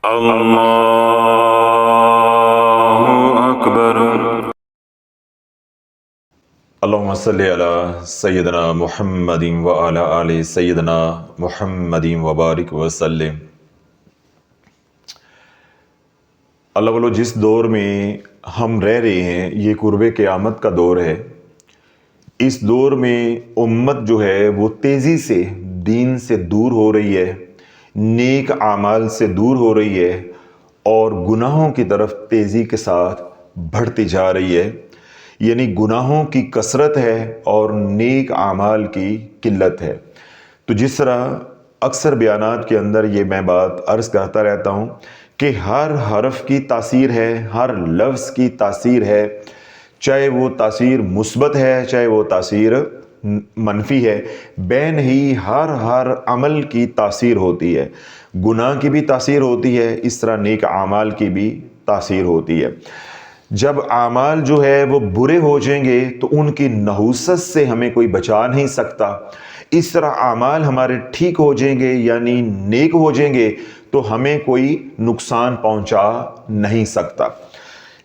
اللہ اکبر۔ اللہم صلی علی سیدنا محمد وعلی آل سیدنا محمد وبارک وسلم۔ اللہ والو، جس دور میں ہم رہ رہے ہیں یہ قرب قیامت کا دور ہے۔ اس دور میں امت جو ہے وہ تیزی سے دین سے دور ہو رہی ہے، نیک اعمال سے دور ہو رہی ہے اور گناہوں کی طرف تیزی کے ساتھ بڑھتی جا رہی ہے۔ یعنی گناہوں کی کثرت ہے اور نیک اعمال کی قلت ہے۔ تو جس طرح اکثر بیانات کے اندر یہ میں بات عرض کرتا رہتا ہوں کہ ہر حرف کی تاثیر ہے، ہر لفظ کی تاثیر ہے، چاہے وہ تاثیر مثبت ہے چاہے وہ تاثیر منفی ہے، بین ہی ہر عمل کی تاثیر ہوتی ہے۔ گناہ کی بھی تاثیر ہوتی ہے، اس طرح نیک اعمال کی بھی تاثیر ہوتی ہے۔ جب اعمال جو ہے وہ برے ہو جائیں گے تو ان کی نحوست سے ہمیں کوئی بچا نہیں سکتا۔ اس طرح اعمال ہمارے ٹھیک ہو جائیں گے یعنی نیک ہو جائیں گے تو ہمیں کوئی نقصان پہنچا نہیں سکتا۔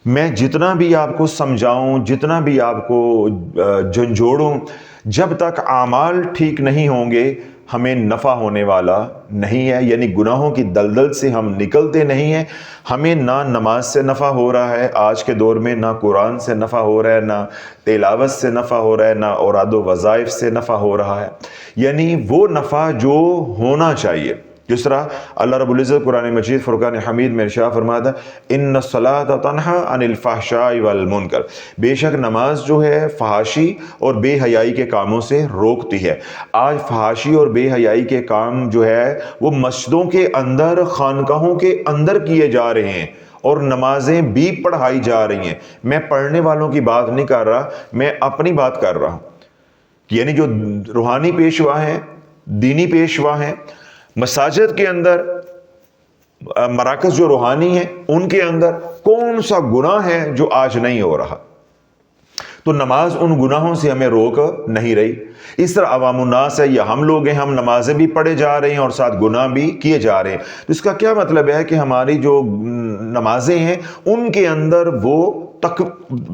میں جتنا بھی آپ کو سمجھاؤں، جتنا بھی آپ کو جھنجھوڑوں، جب تک اعمال ٹھیک نہیں ہوں گے ہمیں نفع ہونے والا نہیں ہے۔ یعنی گناہوں کی دلدل سے ہم نکلتے نہیں ہیں۔ ہمیں نہ نماز سے نفع ہو رہا ہے آج کے دور میں، نہ قرآن سے نفع ہو رہا ہے، نہ تلاوت سے نفع ہو رہا ہے، نہ اوراد و وظائف سے نفع ہو رہا ہے۔ یعنی وہ نفع جو ہونا چاہیے، جس طرح اللہ رب العزت قرآن مجید فرقان حمید میں ارشاد فرماتا ہے ان الصلاۃ تنہی عن الفحشاء والمنکر، بے شک نماز جو ہے فحاشی اور بے حیائی کے کاموں سے روکتی ہے۔ آج فحاشی اور بے حیائی کے کام جو ہے وہ مسجدوں کے اندر، خانقاہوں کے اندر کیے جا رہے ہیں اور نمازیں بھی پڑھائی جا رہی ہیں۔ میں پڑھنے والوں کی بات نہیں کر رہا، میں اپنی بات کر رہا ہوں۔ یعنی جو روحانی پیشوا ہیں، دینی پیشوا ہیں، مساجد کے اندر، مراکز جو روحانی ہیں ان کے اندر کون سا گناہ ہے جو آج نہیں ہو رہا؟ تو نماز ان گناہوں سے ہمیں روک نہیں رہی۔ اس طرح عوام الناس ہے یا ہم لوگ ہیں، ہم نمازیں بھی پڑھے جا رہے ہیں اور ساتھ گناہ بھی کیے جا رہے ہیں۔ تو اس کا کیا مطلب ہے کہ ہماری جو نمازیں ہیں ان کے اندر وہ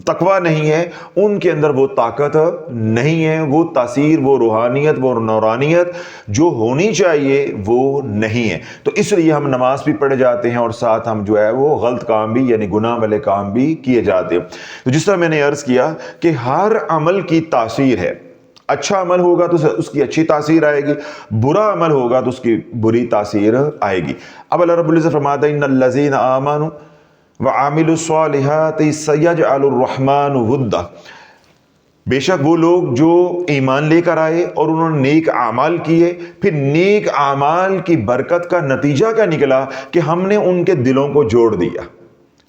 تقویٰ نہیں ہے، ان کے اندر وہ طاقت نہیں ہے، وہ تاثیر، وہ روحانیت، وہ نورانیت جو ہونی چاہیے وہ نہیں ہے۔ تو اس لیے ہم نماز بھی پڑھے جاتے ہیں اور ساتھ ہم جو ہے وہ غلط کام بھی یعنی گناہ والے کام بھی کیے جاتے ہیں۔ تو جس طرح میں نے عرض کیا کہ ہر عمل کی تاثیر ہے۔ اچھا عمل ہوگا تو اس کی اچھی تاثیر آئے گی، برا عمل ہوگا تو اس کی بری تاثیر آئے گی۔ اب اللہ رب العزت فرماتا ہے ان الذین آمنوا وعاملوا الصالحات سیجعل الرحمن ودا، بے شک وہ لوگ جو ایمان لے کر آئے اور انہوں نے نیک اعمال کیے، پھر نیک اعمال کی برکت کا نتیجہ کیا نکلا کہ ہم نے ان کے دلوں کو جوڑ دیا،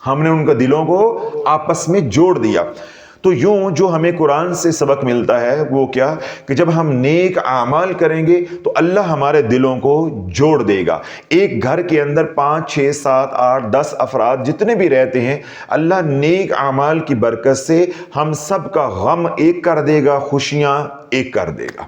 ہم نے ان کے دلوں کو آپس میں جوڑ دیا۔ تو یوں جو ہمیں قرآن سے سبق ملتا ہے وہ کیا کہ جب ہم نیک اعمال کریں گے تو اللہ ہمارے دلوں کو جوڑ دے گا۔ ایک گھر کے اندر 5 6 7 8 10 افراد جتنے بھی رہتے ہیں، اللہ نیک اعمال کی برکت سے ہم سب کا غم ایک کر دے گا، خوشیاں ایک کر دے گا۔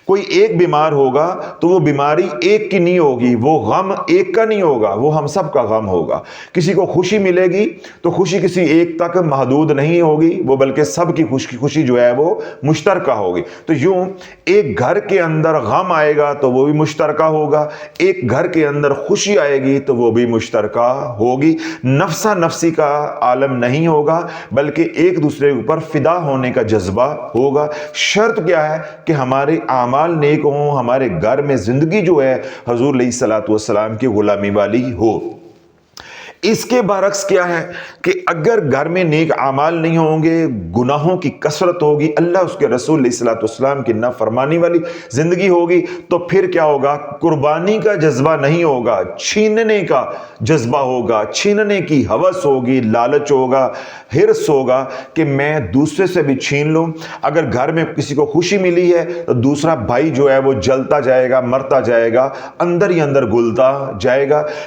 کوئی ایک بیمار ہوگا تو وہ بیماری ایک کی نہیں ہوگی، وہ غم ایک کا نہیں ہوگا، وہ ہم سب کا غم ہوگا۔ کسی کو خوشی ملے گی تو خوشی کسی ایک تک محدود نہیں ہوگی، وہ بلکہ سب کی خوشی جو ہے وہ مشترکہ ہوگی۔ تو یوں ایک گھر کے اندر غم آئے گا تو وہ بھی مشترکہ ہوگا، ایک گھر کے اندر خوشی آئے گی تو وہ بھی مشترکہ ہوگی۔ نفسا نفسی کا عالم نہیں ہوگا بلکہ ایک دوسرے کے اوپر فدا ہونے کا جذبہ ہوگا۔ شرط کیا ہے کہ ہمارے اعمال نیک ہوں، ہمارے گھر میں زندگی جو ہے حضور علیہ الصلوۃ والسلام کی غلامی والی ہو۔ اس کے برعکس کیا ہے کہ اگر گھر میں نیک اعمال نہیں ہوں گے، گناہوں کی کثرت ہوگی، اللہ اس کے رسول علیہ الصلوۃ والسلام کی نافرمانی والی زندگی ہوگی، تو پھر کیا ہوگا؟ قربانی کا جذبہ نہیں ہوگا، چھیننے کا جذبہ ہوگا، چھیننے کی ہوس ہوگی، لالچ ہوگا، ہرس ہوگا کہ میں دوسرے سے بھی چھین لوں۔ اگر گھر میں کسی کو خوشی ملی ہے تو دوسرا بھائی جو ہے وہ جلتا جائے گا، مرتا جائے گا، اندر ہی اندر گلتا جائے گا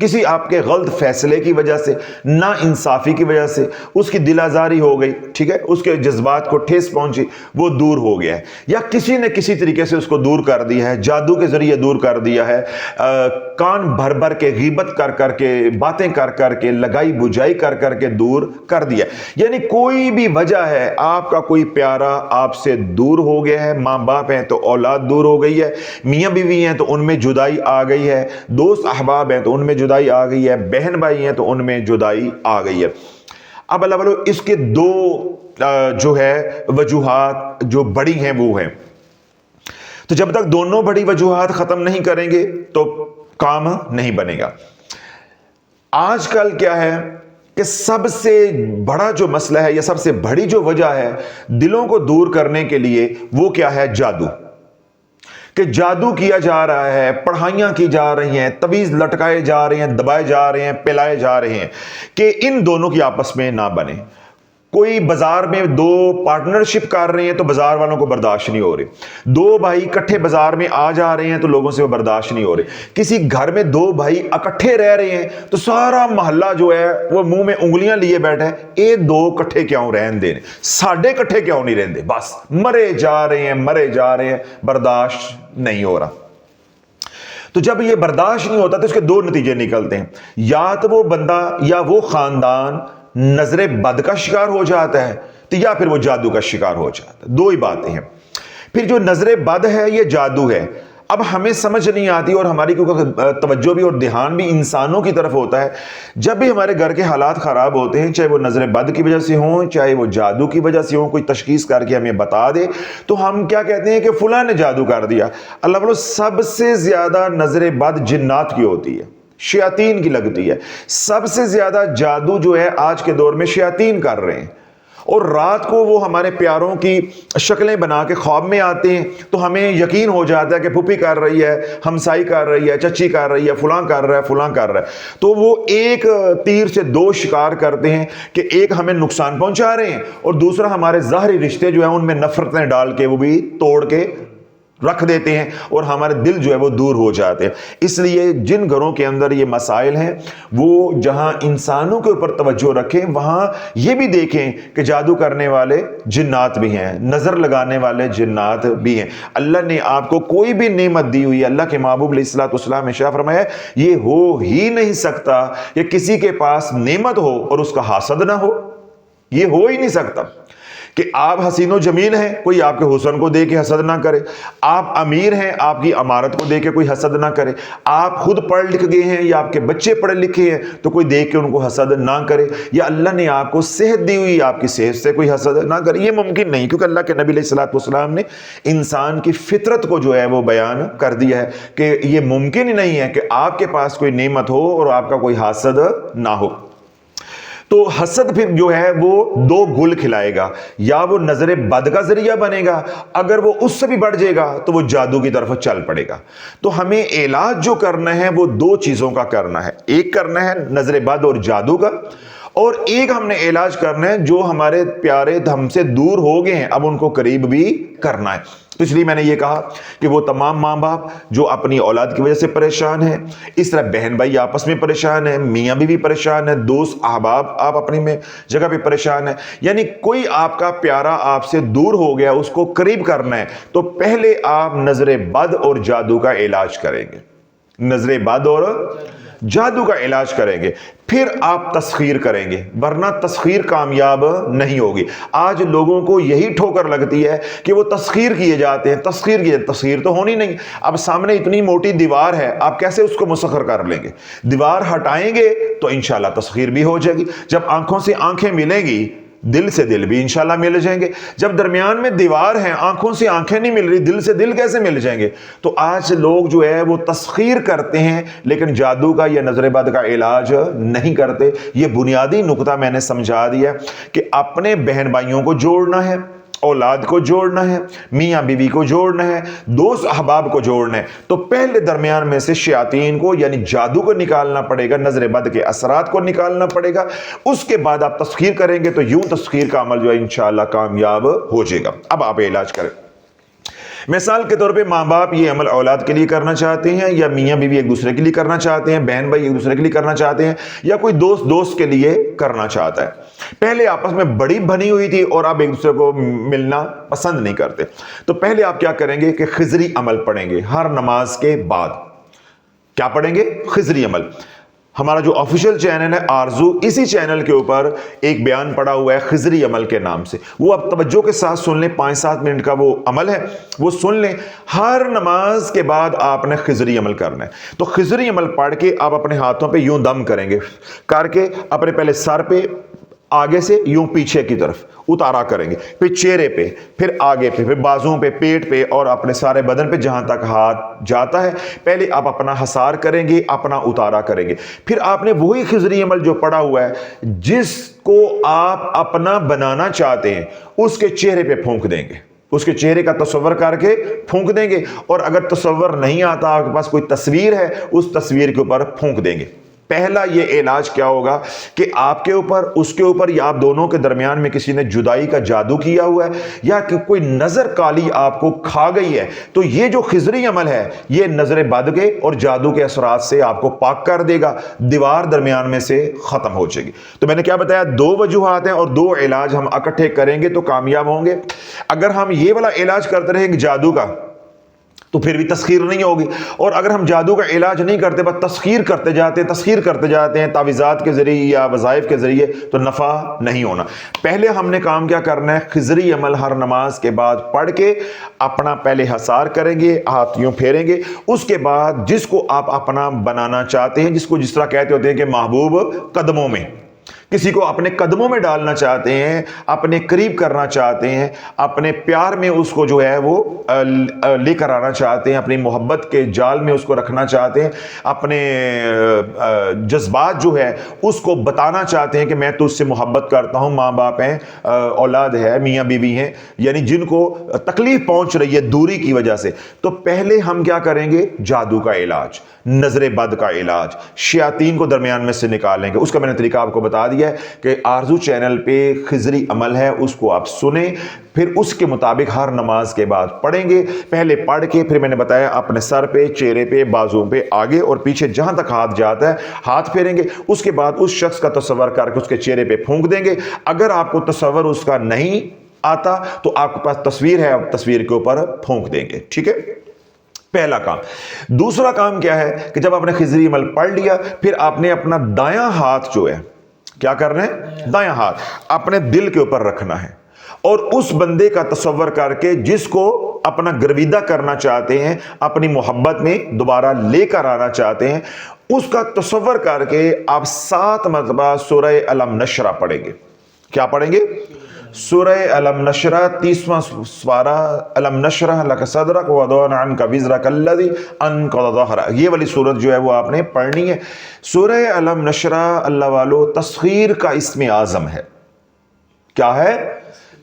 کسی آپ کے غلط فیصلے کی وجہ سے، نا انصافی کی وجہ سے اس کی دل آزاری ہو گئی، ٹھیک ہے، اس کے جذبات کو ٹھیس پہنچی، وہ دور ہو گیا ہے، یا کسی نے کسی طریقے سے اس کو دور کر دیا ہے، جادو کے ذریعے دور کر دیا ہے، کان بھر بھر کے غیبت کر کر کے، باتیں کر کر کے، لگائی بجائی کر کر کے دور کر دیا، یعنی کوئی بھی وجہ ہے، آپ کا کوئی پیارا آپ سے دور ہو گیا ہے، ماں باپ ہیں تو اولاد دور ہو گئی ہے، میاں بیوی ہیں تو ان میں جدائی آ گئی ہے، دوست احباب ہیں تو ان میں جدائی آ گئی ہے، بہن بھائی ہیں تو ان میں جدائی آ گئی ہے۔ اب اللہ والو اس کے دو جو ہے وجوہات جو بڑی ہیں وہ ہیں، تو جب تک دونوں بڑی وجوہات ختم نہیں کریں گے تو کام نہیں بنے گا۔ آج کل کیا ہے کہ سب سے بڑا جو مسئلہ ہے یا سب سے بڑی جو وجہ ہے دلوں کو دور کرنے کے لیے، وہ کیا ہے؟ جادو، کہ جادو کیا جا رہا ہے، پڑھائیاں کی جا رہی ہیں، تویز لٹکائے جا رہے ہیں، دبائے جا رہے ہیں، پلائے جا رہے ہیں کہ ان دونوں کی آپس میں نہ بنے۔ کوئی بازار میں دو پارٹنرشپ کر رہے ہیں تو بازار والوں کو برداشت نہیں ہو رہی، دو بھائی اکٹھے بازار میں آ جا رہے ہیں تو لوگوں سے وہ برداشت نہیں ہو رہی، کسی گھر میں دو بھائی اکٹھے رہ رہے ہیں تو سارا محلہ جو ہے وہ منہ میں انگلیاں لیے بیٹھے ہیں، اے دو کٹھے کیوں رہن دے، ساڈے کٹھے کیوں نہیں رہندے، بس مرے جا رہے ہیں، مرے جا رہے ہیں، برداشت نہیں ہو رہا۔ تو جب یہ برداشت نہیں ہوتا تو اس کے دو نتیجے نکلتے ہیں، یا تو وہ بندہ یا وہ خاندان نظر بد کا شکار ہو جاتا ہے، تو یا پھر وہ جادو کا شکار ہو جاتا ہے۔ دو ہی باتیں ہیں۔ پھر جو نظر بد ہے یہ جادو ہے، اب ہمیں سمجھ نہیں آتی، اور ہماری کیونکہ توجہ بھی اور دھیان بھی انسانوں کی طرف ہوتا ہے، جب بھی ہمارے گھر کے حالات خراب ہوتے ہیں، چاہے وہ نظر بد کی وجہ سے ہوں، چاہے وہ جادو کی وجہ سے ہوں، کوئی تشخیص کر کے ہمیں بتا دے تو ہم کیا کہتے ہیں کہ فلاں نے جادو کر دیا۔ اللہ بولو سب سے زیادہ نظر بد جنات کی ہوتی ہے، شیاطین کی لگتی ہے، سب سے زیادہ جادو جو ہے آج کے دور میں شیاطین کر رہے ہیں، اور رات کو وہ ہمارے پیاروں کی شکلیں بنا کے خواب میں آتے ہیں تو ہمیں یقین ہو جاتا ہے کہ پھوپھی کر رہی ہے، ہمسائی کر رہی ہے، چچی کر رہی ہے، فلاں کر رہا ہے، فلاں کر رہا ہے، تو وہ ایک تیر سے دو شکار کرتے ہیں کہ ایک ہمیں نقصان پہنچا رہے ہیں اور دوسرا ہمارے ظاہری رشتے جو ہیں ان میں نفرتیں ڈال کے وہ بھی توڑ کے رکھ دیتے ہیں اور ہمارے دل جو ہے وہ دور ہو جاتے ہیں۔ اس لیے جن گھروں کے اندر یہ مسائل ہیں وہ جہاں انسانوں کے اوپر توجہ رکھیں، وہاں یہ بھی دیکھیں کہ جادو کرنے والے جنات بھی ہیں، نظر لگانے والے جنات بھی ہیں۔ اللہ نے آپ کو کوئی بھی نعمت دی ہوئی ہے، اللہ کے محبوب علیہ الصلوۃ والسلام نے ارشاد فرمایا یہ ہو ہی نہیں سکتا کہ کسی کے پاس نعمت ہو اور اس کا حاسد نہ ہو، یہ ہو ہی نہیں سکتا کہ آپ حسین و جمیل ہیں، کوئی آپ کے حسن کو دے کے حسد نہ کرے، آپ امیر ہیں، آپ کی امارت کو دے کے کوئی حسد نہ کرے، آپ خود پڑھ لکھ گئے ہیں یا آپ کے بچے پڑھے لکھے ہیں تو کوئی دیکھ کے ان کو حسد نہ کرے، یا اللہ نے آپ کو صحت دی ہوئی، آپ کی صحت سے کوئی حسد نہ کرے، یہ ممکن نہیں، کیونکہ اللہ کے نبی علیہ الصلوۃ والسلام نے انسان کی فطرت کو جو ہے وہ بیان کر دیا ہے کہ یہ ممکن ہی نہیں ہے کہ آپ کے پاس کوئی نعمت ہو اور آپ کا کوئی حاسد نہ ہو۔ تو حسد پھر جو ہے وہ دو گل کھلائے گا، یا وہ نظر بد کا ذریعہ بنے گا، اگر وہ اس سے بھی بڑھ جائے گا تو وہ جادو کی طرف چل پڑے گا۔ تو ہمیں علاج جو کرنا ہے وہ دو چیزوں کا کرنا ہے، ایک کرنا ہے نظر بد اور جادو کا، اور ایک ہم نے علاج کرنا ہے جو ہمارے پیارے ہم سے دور ہو گئے ہیں اب ان کو قریب بھی کرنا ہے۔ تو اس لیے میں نے یہ کہا کہ وہ تمام ماں باپ جو اپنی اولاد کی وجہ سے پریشان ہیں، اس طرح بہن بھائی آپس میں پریشان ہیں، میاں بیوی پریشان ہیں، دوست احباب آپ اپنی میں جگہ پہ پریشان ہیں، یعنی کوئی آپ کا پیارا آپ سے دور ہو گیا، اس کو قریب کرنا ہے تو پہلے آپ نظر بد اور جادو کا علاج کریں گے، نظر بد اور جادو کا علاج کریں گے، پھر آپ تسخیر کریں گے، ورنہ تسخیر کامیاب نہیں ہوگی۔ آج لوگوں کو یہی ٹھوکر لگتی ہے کہ وہ تسخیر کیے جاتے ہیں، تسخیر تو ہونی نہیں، اب سامنے اتنی موٹی دیوار ہے، آپ کیسے اس کو مسخر کر لیں گے؟ دیوار ہٹائیں گے تو انشاءاللہ تسخیر بھی ہو جائے گی، جب آنکھوں سے آنکھیں ملیں گی دل سے دل بھی انشاءاللہ مل جائیں گے، جب درمیان میں دیوار ہیں، آنکھوں سے آنکھیں نہیں مل رہی، دل سے دل کیسے مل جائیں گے؟ تو آج لوگ جو ہے وہ تسخیر کرتے ہیں لیکن جادو کا یا نظر بد کا علاج نہیں کرتے۔ یہ بنیادی نقطہ میں نے سمجھا دیا کہ اپنے بہن بھائیوں کو جوڑنا ہے، اولاد کو جوڑنا ہے، میاں بیوی کو جوڑنا ہے، دوست احباب کو جوڑنا ہے، تو پہلے درمیان میں سے شیاطین کو یعنی جادو کو نکالنا پڑے گا، نظر بد کے اثرات کو نکالنا پڑے گا، اس کے بعد آپ تسخیر کریں گے تو یوں تسخیر کا عمل جو ہے انشاءاللہ کامیاب ہو جائے گا۔ اب آپ علاج کریں۔ مثال کے طور پہ ماں باپ یہ عمل اولاد کے لیے کرنا چاہتے ہیں، یا میاں بیوی ایک دوسرے کے لیے کرنا چاہتے ہیں، بہن بھائی ایک دوسرے کے لیے کرنا چاہتے ہیں، یا کوئی دوست دوست کے لیے کرنا چاہتا ہے۔ پہلے آپس میں بڑی بنی ہوئی تھی اور اب ایک دوسرے کو ملنا پسند نہیں کرتے، تو پہلے آپ کیا کریں گے کہ خضری عمل پڑھیں گے ہر نماز کے بعد۔ کیا پڑھیں گے؟ خضری عمل۔ ہمارا جو آفیشیل چینل ہے آرزو، اسی چینل کے اوپر ایک بیان پڑا ہوا ہے خضری عمل کے نام سے، وہ آپ توجہ کے ساتھ سن لیں، 5-7 منٹ کا وہ عمل ہے، وہ سن لیں۔ ہر نماز کے بعد آپ نے خضری عمل کرنا ہے۔ تو خضری عمل پڑھ کے آپ اپنے ہاتھوں پہ یوں دم کریں گے، کر کے اپنے پہلے سر پہ آگے سے یوں پیچھے کی طرف اتارا کریں گے، پھر چہرے پہ، پھر آگے پہ، پھر بازوں پہ، پیٹ پہ، اور اپنے سارے بدن پہ جہاں تک ہاتھ جاتا ہے پہلے آپ اپنا حصار کریں گے، اپنا اتارا کریں گے۔ پھر آپ نے وہی خضری عمل جو پڑا ہوا ہے جس کو آپ اپنا بنانا چاہتے ہیں اس کے چہرے پہ پھونک دیں گے، اس کے چہرے کا تصور کر کے پھونک دیں گے، اور اگر تصور نہیں آتا، آپ کے پاس کوئی تصویر ہے، اس تصویر کے اوپر پھونک دیں گے۔ پہلا یہ علاج کیا ہوگا کہ آپ کے اوپر، اس کے اوپر، یا آپ دونوں کے درمیان میں کسی نے جدائی کا جادو کیا ہوا ہے، یا کہ کوئی نظر کالی آپ کو کھا گئی ہے، تو یہ جو خضری عمل ہے یہ نظر بد کے اور جادو کے اثرات سے آپ کو پاک کر دے گا، دیوار درمیان میں سے ختم ہو جائے گی۔ تو میں نے کیا بتایا؟ 2 وجوہات ہیں اور 2 علاج ہم اکٹھے کریں گے تو کامیاب ہوں گے۔ اگر ہم یہ والا علاج کرتے رہیں گے جادو کا تو پھر بھی تسخیر نہیں ہوگی، اور اگر ہم جادو کا علاج نہیں کرتے بس تسخیر کرتے جاتے ہیں تعویذات کے ذریعے یا وظائف کے ذریعے، تو نفع نہیں ہونا۔ پہلے ہم نے کام کیا کرنا ہے؟ خضری عمل ہر نماز کے بعد پڑھ کے اپنا پہلے حصار کریں گے، ہاتھ یوں پھیریں گے، اس کے بعد جس کو آپ اپنا بنانا چاہتے ہیں، جس کو جس طرح کہتے ہوتے ہیں کہ محبوب قدموں میں، کسی کو اپنے قدموں میں ڈالنا چاہتے ہیں، اپنے قریب کرنا چاہتے ہیں، اپنے پیار میں اس کو جو ہے وہ لے کر آنا چاہتے ہیں، اپنی محبت کے جال میں اس کو رکھنا چاہتے ہیں، اپنے جذبات جو ہے اس کو بتانا چاہتے ہیں کہ میں تو اس سے محبت کرتا ہوں، ماں باپ ہیں، اولاد ہے، میاں بیوی ہیں، یعنی جن کو تکلیف پہنچ رہی ہے دوری کی وجہ سے، تو پہلے ہم کیا کریں گے؟ جادو کا علاج، نظر بد کا علاج، شیاطین کو درمیان میں سے نکالیں گے۔ اس کا میں نے طریقہ آپ کو بتا دیا ہے کہ آرزو چینل پہ خضری عمل ہے، اس کو آپ سنیں، پھر اس کے مطابق ہر نماز کے بعد پڑھیں گے۔ پہلے پڑھ کے پھر میں نے بتایا اپنے سر پہ، چہرے پہ، بازوں پہ، آگے اور پیچھے جہاں تک ہاتھ جاتا ہے ہاتھ پھیریں گے۔ اس کے بعد اس شخص کا تصور کر کے اس کے چہرے پہ پھونک دیں گے۔ اگر آپ کو تصور اس کا نہیں آتا تو آپ کے پاس تصویر ہے، آپ تصویر کے اوپر پھونک دیں گے، ٹھیک ہے؟ پہلا کام۔ دوسرا کام کیا ہے کہ جب آپ نے خضری عمل پڑھ لیا پھر آپ نے اپنا دایاں ہاتھ جو ہے کیا کرنا ہے؟ دایاں ہاتھ اپنے دل کے اوپر رکھنا ہے، اور اس بندے کا تصور کر کے جس کو اپنا گرویدہ کرنا چاہتے ہیں، اپنی محبت میں دوبارہ لے کر آنا چاہتے ہیں، اس کا تصور کر کے آپ 7 مرتبہ سورہ علم نشرہ پڑھیں گے۔ کیا پڑھیں گے؟ سورہ علم نشرہ، 30واں سپارہ، علم نشرح لک صدرک ووضعنا عنک وزرک الذی انقض ظہرک، یہ والی سورت جو ہے وہ آپ نے پڑھنی ہے۔ سورہ علم نشرہ اللہ والو تسخیر کا اسم اعظم ہے۔ کیا ہے؟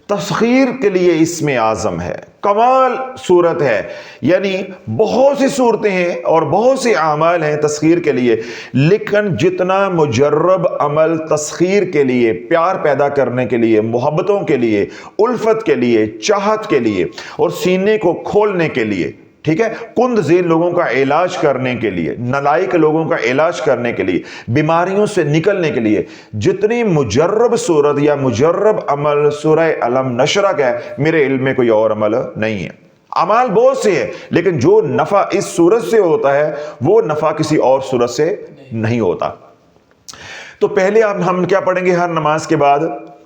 تسخیر کے لیے اسم اعظم ہے، کمال صورت ہے، یعنی بہت سی صورتیں ہیں اور بہت سے اعمال ہیں تسخیر کے لیے، لیکن جتنا مجرب عمل تسخیر کے لیے، پیار پیدا کرنے کے لیے، محبتوں کے لیے، الفت کے لیے، چاہت کے لیے اور سینے کو کھولنے کے لیے، ٹھیک ہے، کند ذیل لوگوں کا علاج کرنے کے لیے، نالائق لوگوں کا علاج کرنے کے لیے، بیماریوں سے نکلنے کے لیے جتنی مجرب صورت یا مجرب عمل سورہ علم نشرہ کا ہے، میرے علم میں کوئی اور عمل نہیں ہے۔ اعمال بہت سے ہیں لیکن جو نفع اس صورت سے ہوتا ہے وہ نفع کسی اور صورت سے نہیں ہوتا۔ تو پہلے ہم کیا پڑھیں گے ہر نماز کے بعد؟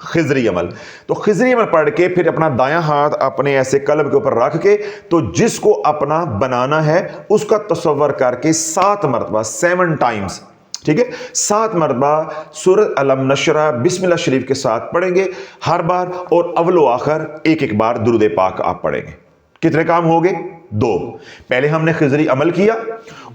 خضری عمل۔ تو خضری عمل پڑھ کے پھر اپنا دایاں ہاتھ اپنے ایسے قلب کے اوپر رکھ کے تو جس کو اپنا بنانا ہے اس کا تصور کر کے 7 مرتبہ 7 ٹائمز، ٹھیک ہے، 7 مرتبہ سورۃ علم نشرہ بسم اللہ شریف کے ساتھ پڑھیں گے ہر بار، اور اول و آخر ایک بار درود پاک آپ پڑھیں گے۔ کتنے کام ہو گئے؟ 2۔ پہلے ہم نے خضری عمل کیا،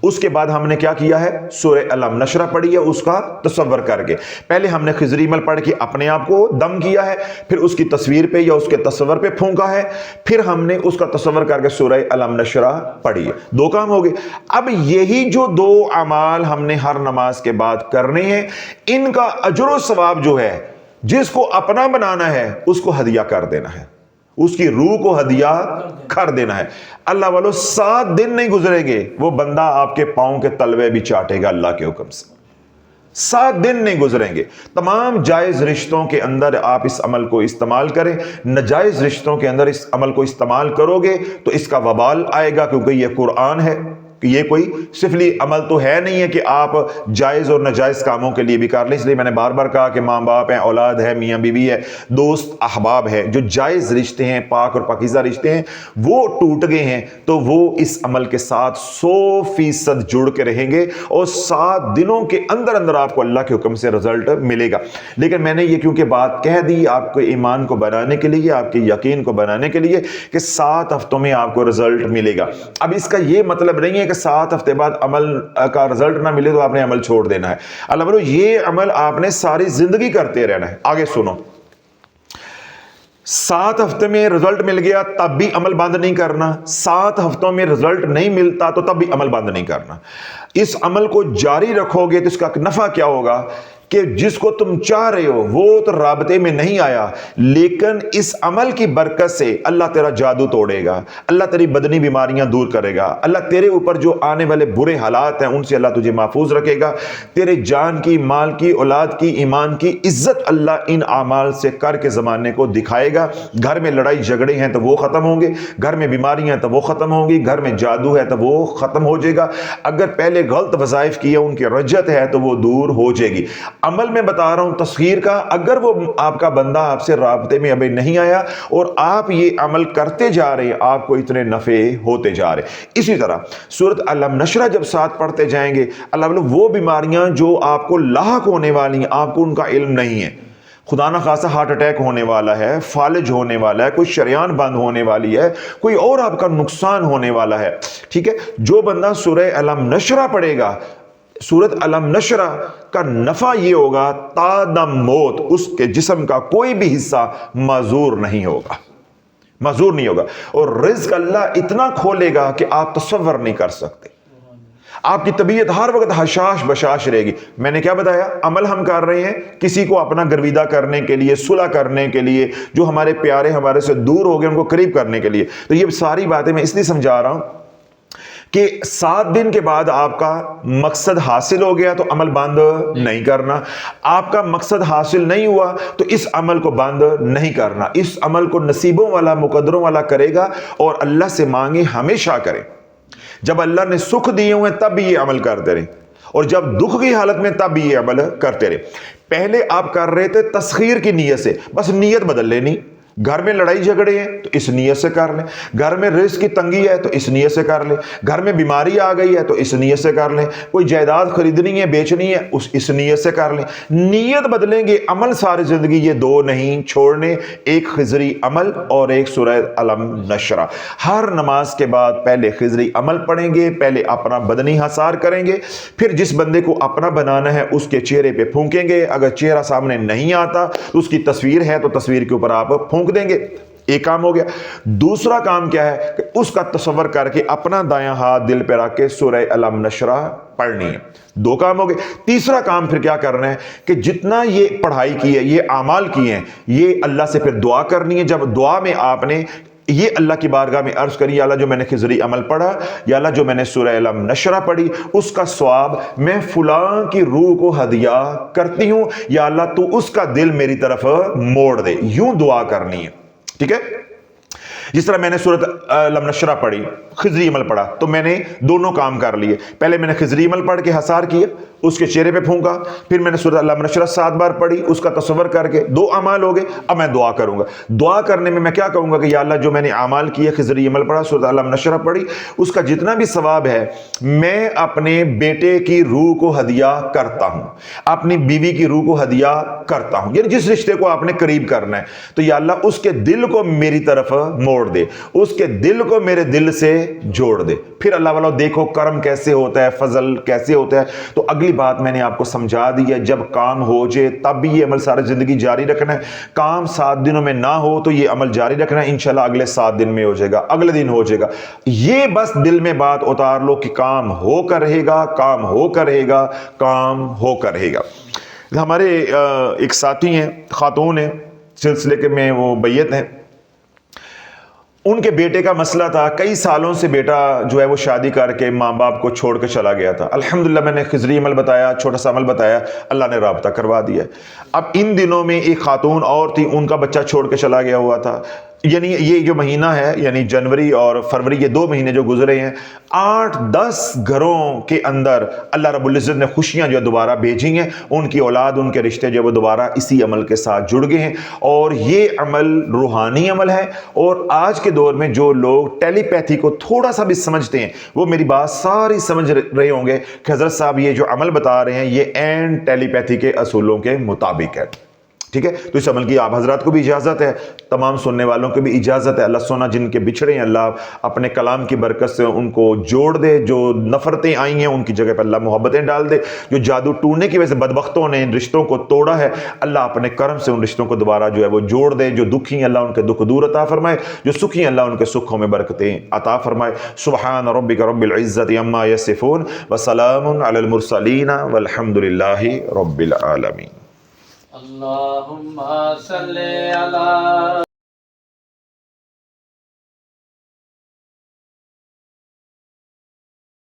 اس کے بعد ہم نے کیا کیا ہے؟ سورہ علم نشرہ پڑھی ہے، اس کا تصور کر کے۔ پہلے ہم نے خضری عمل پڑھ کے اپنے آپ کو دم کیا ہے، پھر اس کی تصویر پہ یا اس کے تصور پہ پھونکا ہے، پھر ہم نے اس کا تصور کر کے سورہ علم نشرہ پڑھی ہے۔ 2 کام ہو گئے۔ اب یہی جو 2 اعمال ہم نے ہر نماز کے بعد کرنے ہیں، ان کا اجر و ثواب جو ہے جس کو اپنا بنانا ہے اس کو ہدیہ کر دینا ہے، اس کی روح کو ہدیہ کر دینا ہے۔ اللہ والو 7 دن نہیں گزرے گے وہ بندہ آپ کے پاؤں کے تلوے بھی چاٹے گا اللہ کے حکم سے۔ 7 دن نہیں گزریں گے۔ تمام جائز رشتوں کے اندر آپ اس عمل کو استعمال کریں، ناجائز رشتوں کے اندر اس عمل کو استعمال کرو گے تو اس کا وبال آئے گا، کیونکہ یہ قرآن ہے، یہ کوئی سفلی عمل تو ہے نہیں ہے کہ آپ جائز اور ناجائز کاموں کے لیے بھی کر لیں۔ اس لیے میں نے بار بار کہا کہ ماں باپ ہیں، اولاد ہے، میاں بیوی ہے، دوست احباب ہے، جو جائز رشتے ہیں، پاک اور پاکیزہ رشتے ہیں، وہ ٹوٹ گئے ہیں تو وہ اس عمل کے ساتھ 100% جڑ کے رہیں گے اور 7 دنوں کے اندر اندر آپ کو اللہ کے حکم سے رزلٹ ملے گا۔ لیکن میں نے یہ کیونکہ بات کہہ دی آپ کو ایمان کو بنانے کے لیے، آپ کے یقین کو بنانے کے لیے کہ 7 ہفتوں میں آپ کو رزلٹ ملے گا۔ اب اس کا یہ مطلب نہیں ہے کہ 7 ہفتے بعد عمل کا رزلٹ نہ ملے تو آپ نے عمل چھوڑ دینا ہے۔ اللہ بولو یہ عمل آپ نے ساری زندگی کرتے رہنا ہے۔ آگے سنو، 7 ہفتے میں رزلٹ مل گیا تب بھی عمل بند نہیں کرنا، 7 ہفتوں میں رزلٹ نہیں ملتا تو تب بھی عمل بند نہیں کرنا۔ اس عمل کو جاری رکھو گے تو اس کا نفع کیا ہوگا کہ جس کو تم چاہ رہے ہو وہ تو رابطے میں نہیں آیا، لیکن اس عمل کی برکت سے اللہ تیرا جادو توڑے گا، اللہ تیری بدنی بیماریاں دور کرے گا، اللہ تیرے اوپر جو آنے والے برے حالات ہیں ان سے اللہ تجھے محفوظ رکھے گا، تیرے جان کی، مال کی، اولاد کی، ایمان کی عزت اللہ ان اعمال سے کر کے زمانے کو دکھائے گا۔ گھر میں لڑائی جھگڑے ہیں تو وہ ختم ہوں گے، گھر میں بیماریاں ہیں تو وہ ختم ہوں گی، گھر میں جادو ہے تو وہ ختم ہو جائے گا، اگر پہلے غلط وظائف کیے ان کی رجت ہے تو وہ دور ہو جائے گی۔ عمل میں بتا رہا ہوں تصغیر کا، اگر وہ آپ کا بندہ آپ سے رابطے میں ابھی نہیں آیا اور آپ یہ عمل کرتے جا رہے ہیں آپ کو اتنے نفع ہوتے جا رہے ہیں۔ اسی طرح سورۃ علم نشرہ جب ساتھ پڑھتے جائیں گے، اللہ وہ بیماریاں جو آپ کو لاحق ہونے والی ہیں آپ کو ان کا علم نہیں ہے، خدا نہ خاصا ہارٹ اٹیک ہونے والا ہے، فالج ہونے والا ہے، کوئی شریان بند ہونے والی ہے، کوئی اور آپ کا نقصان ہونے والا ہے، ٹھیک ہے، جو بندہ سورہ علم نشرہ پڑھے گا، سورۃ علم نشرہ کا نفع یہ ہوگا تا دم موت اس کے جسم کا کوئی بھی حصہ معذور نہیں ہوگا، معذور نہیں ہوگا، اور رزق اللہ اتنا کھولے گا کہ آپ تصور نہیں کر سکتے۔ آپ کی طبیعت ہر وقت حشاش بشاش رہے گی۔ میں نے کیا بتایا، عمل ہم کر رہے ہیں کسی کو اپنا گرویدہ کرنے کے لیے، صلح کرنے کے لیے، جو ہمارے پیارے ہمارے سے دور ہو گئے ان کو قریب کرنے کے لیے۔ تو یہ ساری باتیں میں اس لیے سمجھا رہا ہوں کہ 7 دن کے بعد آپ کا مقصد حاصل ہو گیا تو عمل بند نہیں کرنا، آپ کا مقصد حاصل نہیں ہوا تو اس عمل کو بند نہیں کرنا، اس عمل کو نصیبوں والا، مقدروں والا کرے گا اور اللہ سے مانگے ہمیشہ کرے۔ جب اللہ نے سکھ دیے ہوئے تب بھی یہ عمل کرتے رہے، اور جب دکھ کی حالت میں تب بھی یہ عمل کرتے رہے۔ پہلے آپ کر رہے تھے تسخیر کی نیت سے، بس نیت بدل لینی۔ گھر میں لڑائی جھگڑے ہیں تو اس نیت سے کر لیں، گھر میں رزق کی تنگی ہے تو اس نیت سے کر لیں، گھر میں بیماری آ گئی ہے تو اس نیت سے کر لیں، کوئی جائیداد خریدنی ہے، بیچنی ہے، اس نیت سے کر لیں۔ نیت بدلیں گے، عمل ساری زندگی یہ 2 نہیں چھوڑنے، ایک خضری عمل اور ایک سورہ علم نشرہ۔ ہر نماز کے بعد پہلے خضری عمل پڑھیں گے، پہلے اپنا بدنی حصار کریں گے، پھر جس بندے کو اپنا بنانا ہے اس کے چہرے پہ پھونکیں گے، اگر چہرہ سامنے نہیں آتا تو اس کی تصویر ہے تو تصویر کے اوپر آپ پھونک دیں گے۔ ایک کام ہو گیا۔ دوسرا کام کیا ہے کہ اس کا تصور کر کے اپنا دایاں ہاتھ دل پہ رکھ کے سورہ علم نشرہ پڑھنی ہے۔ 2 کام ہو گئے۔ تیسرا کام پھر کیا کرنا ہے کہ جتنا یہ پڑھائی کی ہے، یہ اعمال کیے ہیں، یہ اللہ سے پھر دعا کرنی ہے۔ جب دعا میں آپ نے یہ اللہ کی بارگاہ میں عرض کری، یا اللہ جو میں نے خضری عمل پڑھا، یا اللہ جو میں نے سورہ علم نشرہ پڑھی، اس کا ثواب میں فلاں کی روح کو ہدیہ کرتی ہوں، یا اللہ تو اس کا دل میری طرف موڑ دے۔ یوں دعا کرنی ہے، ٹھیک ہے۔ جس طرح میں نے سورۃ علم نشرہ پڑھی، خضری عمل پڑھا، تو میں نے دونوں کام کر لیے۔ پہلے میں نے خضری عمل پڑھ کے حصار کیا، اس کے چہرے پہ پھونکا، پھر میں نے سورۃ علم نشرہ 7 بار پڑھی، اس کا تصور کر کے 2 اعمال ہو گئے۔ اب میں دعا کروں گا۔ دعا کرنے میں کیا کہوں گا کہ یا اللہ جو میں نے اعمال کیے، خضری عمل پڑھا، سورۃ علم نشرہ پڑھی، اس کا جتنا بھی ثواب ہے میں اپنے بیٹے کی روح کو ہدیہ کرتا ہوں، اپنی بیوی کی روح کو ہدیہ کرتا ہوں، یعنی جس رشتے کو آپ نے قریب کرنا ہے، تو یا اللہ اس کے دل کو میری طرف موڑ دے، اس کے دل کو میرے دل سے جوڑ دے۔ پھر اللہ والا دیکھو کرم کیسے ہوتا ہے، فضل کیسے ہوتا ہے۔ تو اگلی بات میں نے آپ کو سمجھا دی ہے، جب کام ہو جائے تب بھی یہ عمل ساری زندگی جاری رکھنا ہے۔ کام 7 دنوں میں نہ ہو تو یہ عمل جاری رکھنا ہے، انشاءاللہ اگلے 7 دن میں ہو جائے گا، اگلے دن ہو جائے گا۔ یہ بس دل میں بات اتار لو کہ کام ہو کر رہے گا، کام ہو کر رہے گا، کام ہو کر رہے گا۔ ہمارے ایک ساتھی ہیں، خاتون ہیں، سلسلے کے میں وہ بیت ہیں، ان کے بیٹے کا مسئلہ تھا، کئی سالوں سے بیٹا جو ہے وہ شادی کر کے ماں باپ کو چھوڑ کے چلا گیا تھا۔ الحمدللہ میں نے خضری عمل بتایا، چھوٹا سا عمل بتایا، اللہ نے رابطہ کروا دیا۔ اب ان دنوں میں ایک خاتون اور تھی، ان کا بچہ چھوڑ کے چلا گیا ہوا تھا۔ یعنی یہ جو مہینہ ہے، یعنی جنوری اور فروری، یہ 2 مہینے جو گزرے ہیں، 8-10 گھروں کے اندر اللہ رب العزت نے خوشیاں جو دوبارہ بھیجی ہیں۔ ان کی اولاد، ان کے رشتے جو وہ دوبارہ اسی عمل کے ساتھ جڑ گئے ہیں، اور یہ عمل روحانی عمل ہے۔ اور آج کے دور میں جو لوگ ٹیلی پیتھی کو تھوڑا سا بھی سمجھتے ہیں، وہ میری بات ساری سمجھ رہے ہوں گے کہ حضرت صاحب یہ جو عمل بتا رہے ہیں یہ عین ٹیلی پیتھی کے اصولوں کے مطابق ہے۔ ٹھیک ہے، تو اس عمل کی آپ حضرات کو بھی اجازت ہے، تمام سننے والوں کو بھی اجازت ہے۔ اللہ سونا جن کے بچھڑے ہیں، اللہ اپنے کلام کی برکت سے ان کو جوڑ دے، جو نفرتیں آئی ہیں ان کی جگہ پر اللہ محبتیں ڈال دے، جو جادو ٹوٹنے کی وجہ سے بدبختوں نے ان رشتوں کو توڑا ہے، اللہ اپنے کرم سے ان رشتوں کو دوبارہ جو ہے وہ جوڑ دے، جو دکھی ہیں اللہ ان کے دکھ دور عطا فرمائے، جو سکھی ہیں اللہ ان کے سکھوں میں برکتیں عطا فرمائے۔ سبحان ربک رب العزت عما یصفون وسلام علی المرسلین والحمد للہ رب العالمین۔ اللہم صلی علی